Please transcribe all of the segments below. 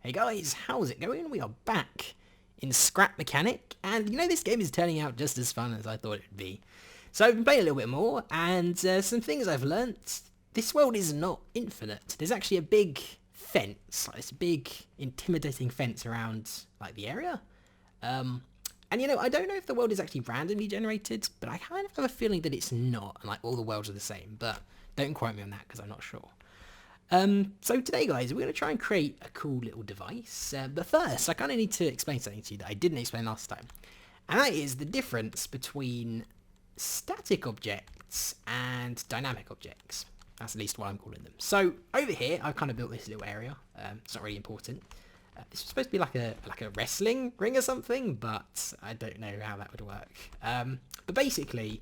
Hey guys, how's it going? We are back in Scrap Mechanic, and you know this game is turning out just as fun as I thought it would be. So I've been playing a little bit more, and some things I've learnt. This world is not infinite. There's actually a big fence, like this big intimidating fence around like the area. And you know, I don't know if the world is actually randomly generated, but I kind of have a feeling that it's not, and like all the worlds are the same, but don't quote me on that because I'm not sure. So today guys, we're going to try and create a cool little device, but first I kind of need to explain something to you that I didn't explain last time, and that is the difference between static objects and dynamic objects. That's at least what I'm calling them. So over here I've kind of built this little area. It's not really important. This was supposed to be like a wrestling ring or something, but I don't know how that would work. But basically,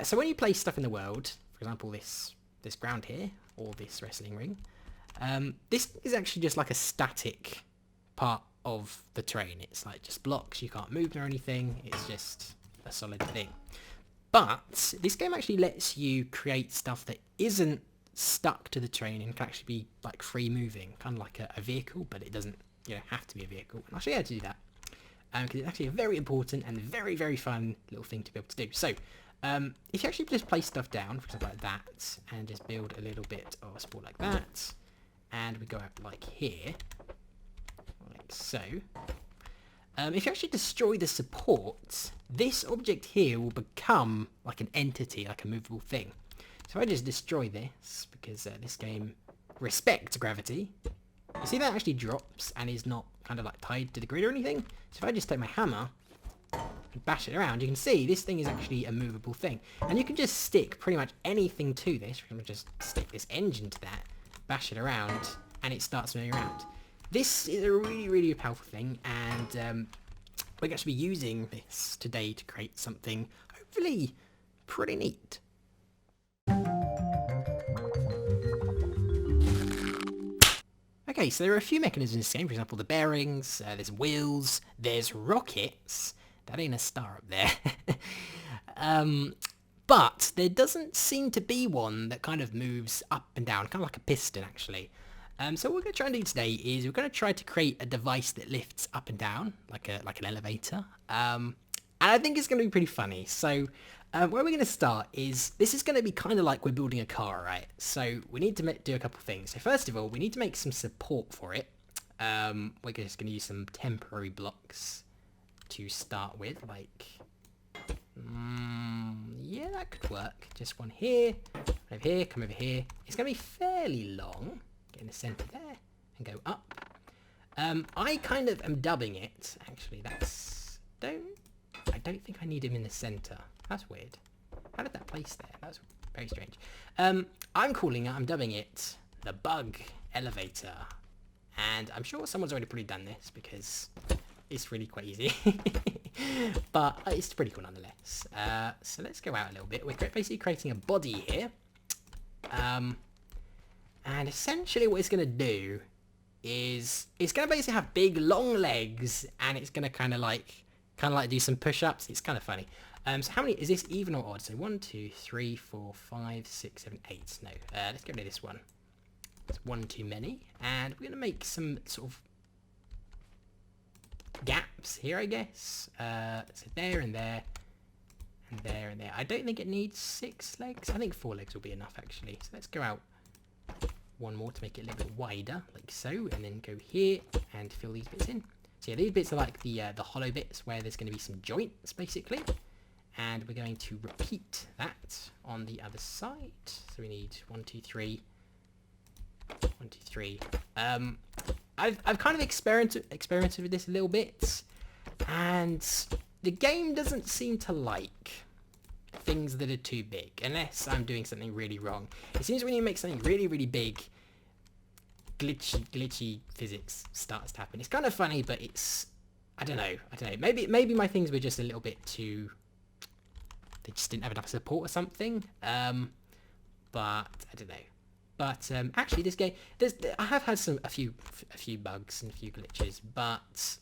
so when you place stuff in the world, for example this ground here, or this wrestling ring, this is actually just like a static part of the terrain. It's like just blocks, you can't move or anything, it's just a solid thing. But this game actually lets you create stuff that isn't stuck to the terrain and can actually be like free moving, kind of like a vehicle, but it doesn't have to be a vehicle. And I'll show you how to do that, because it's actually a very important and very, very fun little thing to be able to do. So if you actually just place stuff down, for example like that, and just build a little bit of a support like that, and we go out like here, like so, if you actually destroy the support, this object here will become like an entity, like a movable thing. So if I just destroy this, because this game respects gravity, you see that actually drops and is not kind of like tied to the grid or anything. So if I just take my hammer and bash it around, you can see this thing is actually a movable thing, and you can just stick pretty much anything to this. We're going to just stick this engine to that, bash it around, and it starts moving around. This is a really, really powerful thing, and we're going to be using this today to create something hopefully pretty neat. Okay, so there are a few mechanisms in this game. For example, the bearings, there's wheels, there's rockets. That ain't a star up there. But there doesn't seem to be one that kind of moves up and down, kind of like a piston actually. So what we're going to try and do today is we're going to try to create a device that lifts up and down, like an elevator. And I think it's going to be pretty funny. So where we're going to start is, this is going to be kind of like we're building a car, right? So we need to do a couple things. So first of all, we need to make some support for it. We're just going to use some temporary blocks to start with, like, yeah, that could work. Just one here, over here, come over here. It's going to be fairly long. Get in the center there and go up. I kind of am dubbing it, actually. I don't think I need him in the center. That's weird. How did that place there? That's very strange. I'm dubbing it the bug elevator. And I'm sure someone's already probably done this because it's really quite easy. But it's pretty cool nonetheless. So let's go out a little bit. We're basically creating a body here. And essentially what it's going to do is it's going to basically have big long legs, and it's going to kind of like do some push-ups. It's kind of funny. So how many, is this even or odd? So 1, 2, 3, 4, 5, 6, 7, 8. No, let's get rid of this one. It's one too many. And we're going to make some sort of gaps here, I guess. So there and there, and there and there. I don't think it needs 6 legs. I think 4 legs will be enough, actually. So let's go out one more to make it a little bit wider, like so, and then go here and fill these bits in. So yeah, these bits are like the hollow bits where there's going to be some joints, basically. And we're going to repeat that on the other side. So we need 1, 2, 3. 1, 2, 3. I've kind of experimented with this a little bit, and the game doesn't seem to like things that are too big, unless I'm doing something really wrong. It seems when you make something really, really big, glitchy physics starts to happen. It's kind of funny, but it's, I don't know. Maybe my things were just a little bit too, they just didn't have enough support or something. But I don't know. But actually, this game, I have had a few bugs and a few glitches, but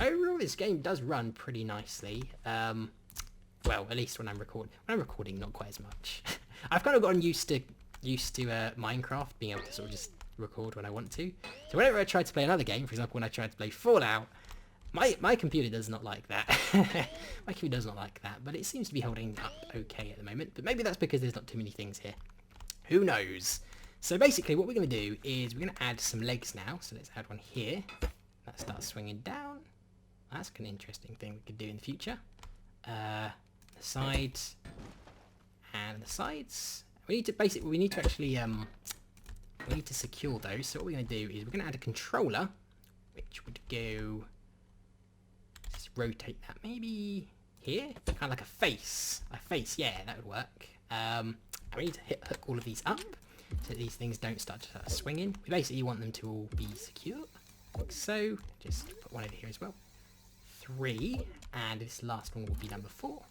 overall, this game does run pretty nicely. Well, at least when I'm recording. When I'm recording, not quite as much. I've kind of gotten used to Minecraft being able to sort of just record when I want to. So whenever I try to play another game, for example, when I tried to play Fallout, my computer does not like that. My computer does not like that, but it seems to be holding up okay at the moment. But maybe that's because there's not too many things here. Who knows? So basically what we're going to do is we're going to add some legs now. So let's add one here. That starts swinging down. That's an interesting thing we could do in the future. The sides and the sides. We need to actually we need to secure those. So what we're going to do is we're going to add a controller, which would go. Let's rotate that maybe here, kind of like a face. Yeah, that would work. And we need to hook all of these up so that these things don't start to swinging. We basically want them to all be secure, like so. Just put one over here as well. 3, and this last one will be number 4.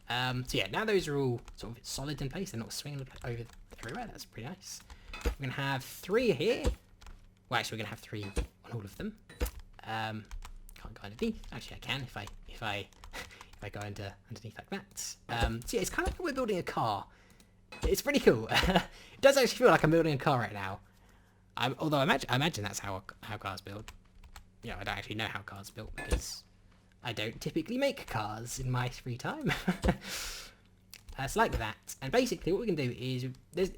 So yeah, now those are all sort of solid in place. They're not swinging over everywhere. That's pretty nice. We're gonna have 3 here. Well, actually, we're gonna have 3 on all of them. Can't go underneath. Actually, I can if I if I go underneath like that. So yeah, it's kind of like we're building a car. It's pretty cool. It does actually feel like I'm building a car right now. Although I imagine that's how cars build. You know, I don't actually know how cars built because I don't typically make cars in my free time. It's like that. And basically what we can do is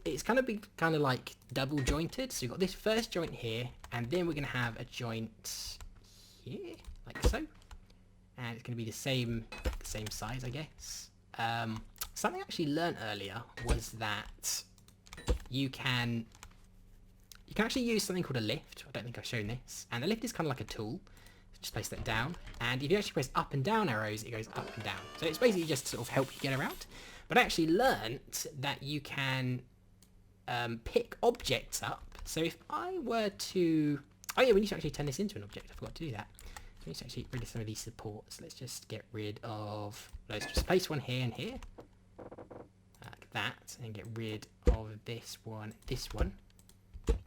it's kind of like double jointed. So you've got this first joint here, and then we're going to have a joint here, like so. And it's going to be the same size, I guess. Something I actually learned earlier was that you can actually use something called a lift. I don't think I've shown this. And the lift is kind of like a tool. So just place that down. And if you actually press up and down arrows, it goes up and down. So it's basically just to sort of help you get around. But I actually learnt that you can pick objects up. So if I were to... Oh yeah, we need to actually turn this into an object. I forgot to do that. We need to actually get rid of some of these supports. Let's just get rid of... Let's just place one here and here. Like that. And get rid of this one.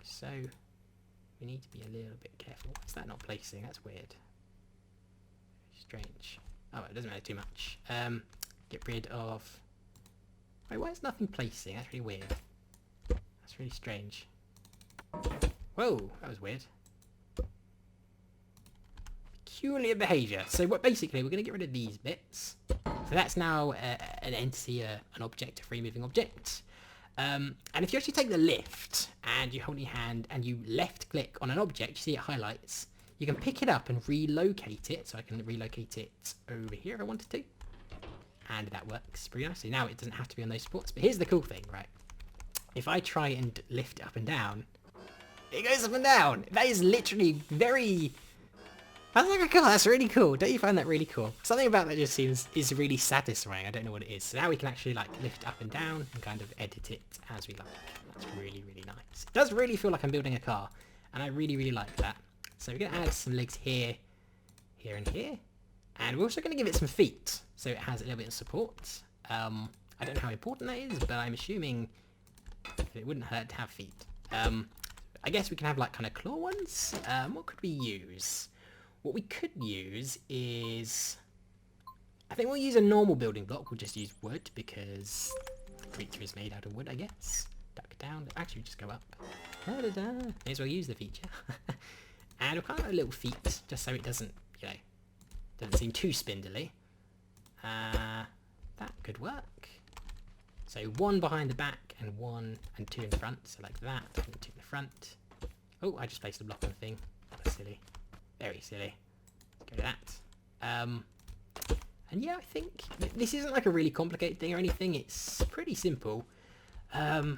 So we need to be a little bit careful. Is that not placing? That's weird. Strange. Oh, it doesn't matter too much. Get rid of... Wait, why is nothing placing? That's really weird. That's really strange. Whoa, that was weird. Peculiar behaviour. So what basically we're going to get rid of these bits. So that's now an entity, an object, a free moving object. And if you actually take the lift and you hold your hand and you left click on an object, you see it highlights. You can pick it up and relocate it. So I can relocate it over here if I wanted to. And that works pretty nicely. Now it doesn't have to be on those spots. But here's the cool thing, right? If I try and lift it up and down, it goes up and down. That is literally very... I was like, oh, that's really cool. Don't you find that really cool? Something about that just is really satisfying. I don't know what it is. So now we can actually like lift it up and down and kind of edit it as we like. That's really, really nice. It does really feel like I'm building a car. And I really, really like that. So we're going to add some legs here, here and here. And we're also going to give it some feet. So it has a little bit of support. I don't know how important that is, but I'm assuming that it wouldn't hurt to have feet. I guess we can have like kind of claw ones. What could we use? What we could use is... I think we'll use a normal building block. We'll just use wood because the creature is made out of wood, I guess. Duck down. Actually, we just go up. Da-da-da. May as well use the feature. And we'll kind of have little feet, just so it doesn't, you know, doesn't seem too spindly. That could work. So 1 behind the back and 1 and 2 in the front. So like that, and 2 in the front. Oh, I just placed a block on the thing. That was silly. Very silly. Let's go to that. And yeah, I think this isn't like a really complicated thing or anything. It's pretty simple. But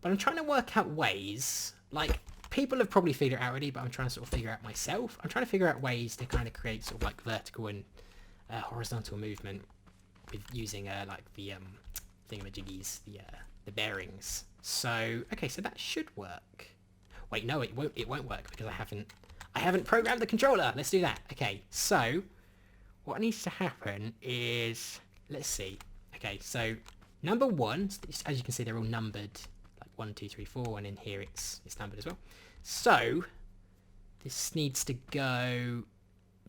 I'm trying to work out ways. Like, people have probably figured it out already, but I'm trying to sort of figure out myself. I'm trying to figure out ways to kind of create sort of like vertical and horizontal movement with using like the thingamajiggies, the bearings. So okay, so that should work. Wait, no, it won't work because I haven't programmed the controller. Let's do that. Okay, so what needs to happen is, let's see. Okay, so number 1, as you can see, they're all numbered, like 1, 2, 3, 4, and in here it's numbered as well. So this needs to go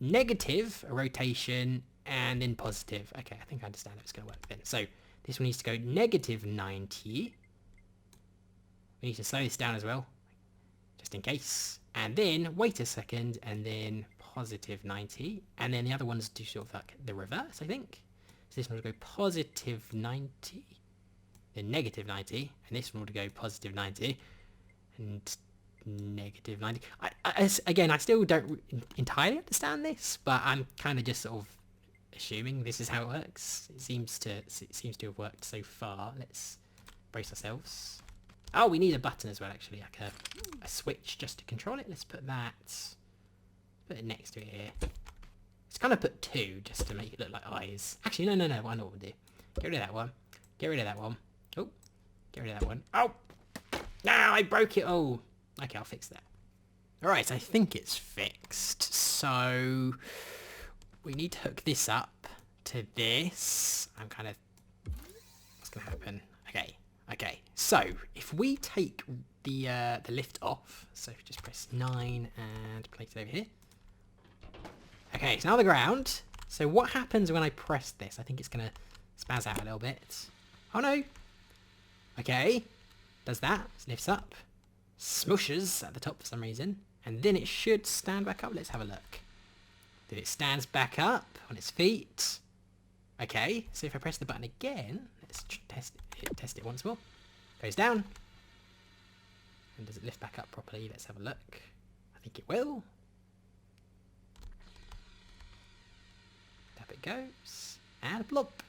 negative, a rotation, and then positive. Okay, I think I understand how it's going to work then. So this one needs to go negative 90. We need to slow this down as well. just in case. And then wait a second, and then positive 90. And then the other ones do sort of like the reverse, I think. So this one will go positive 90, then negative 90, and this one will go positive 90, and negative 90. Again, I still don't entirely understand this, but I'm kind of just sort of assuming this is how it works. It seems to have worked so far. Let's brace ourselves. Oh, we need a button as well, actually, like a switch just to control it. Let's put that. Put it next to it here. Let's kind of put 2 just to make it look like eyes. Actually, no. I know what we'll do. Get rid of that one. Get rid of that one. Oh, get rid of that one. Oh, no, I broke it. Oh, okay, I'll fix that. All right, I think it's fixed. So we need to hook this up to this. I'm kind of... What's going to happen? Okay. So if we take the lift off, so just press 9 and place it over here. Okay, so now the ground. So what happens when I press this? I think it's going to spaz out a little bit. Oh no. Okay. Does that. Lifts up. Smushes at the top for some reason. And then it should stand back up. Let's have a look. Then it stands back up on its feet. Okay, so if I press the button again, let's test it once more. Goes down. And does it lift back up properly? Let's have a look. I think it will. Up it goes. And plop.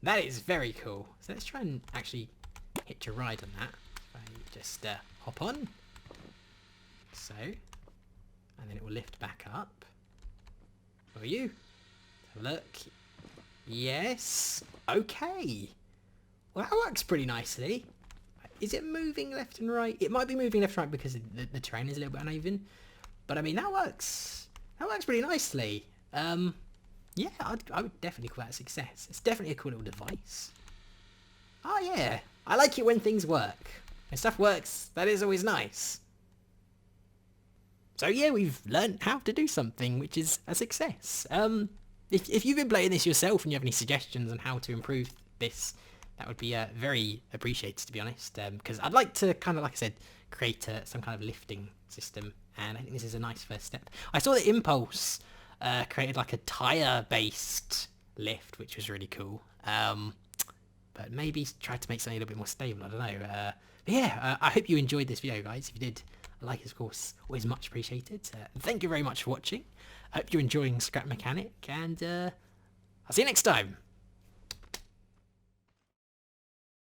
That is very cool. So let's try and actually hitch a ride on that. If I just hop on. So. And then it will lift back up. Will you? Let's have a look. Yes. Okay. Well, that works pretty nicely. Is it moving left and right? It might be moving left and right because the terrain is a little bit uneven. But I mean, that works. That works pretty nicely. Yeah, I would definitely call that a success. It's definitely a cool little device. Oh yeah, I like it when things work. When stuff works, that is always nice. So yeah, we've learned how to do something, which is a success. If you've been playing this yourself and you have any suggestions on how to improve this, that would be very appreciated, to be honest. Because I'd like to kind of, like I said, create some kind of lifting system, and I think this is a nice first step. I saw that Impulse created like a tire-based lift, which was really cool. But maybe try to make something a little bit more stable. I don't know. But yeah, I hope you enjoyed this video, guys. If you did, a like is, of course, always much appreciated. Thank you very much for watching. I hope you're enjoying Scrap Mechanic, and I'll see you next time.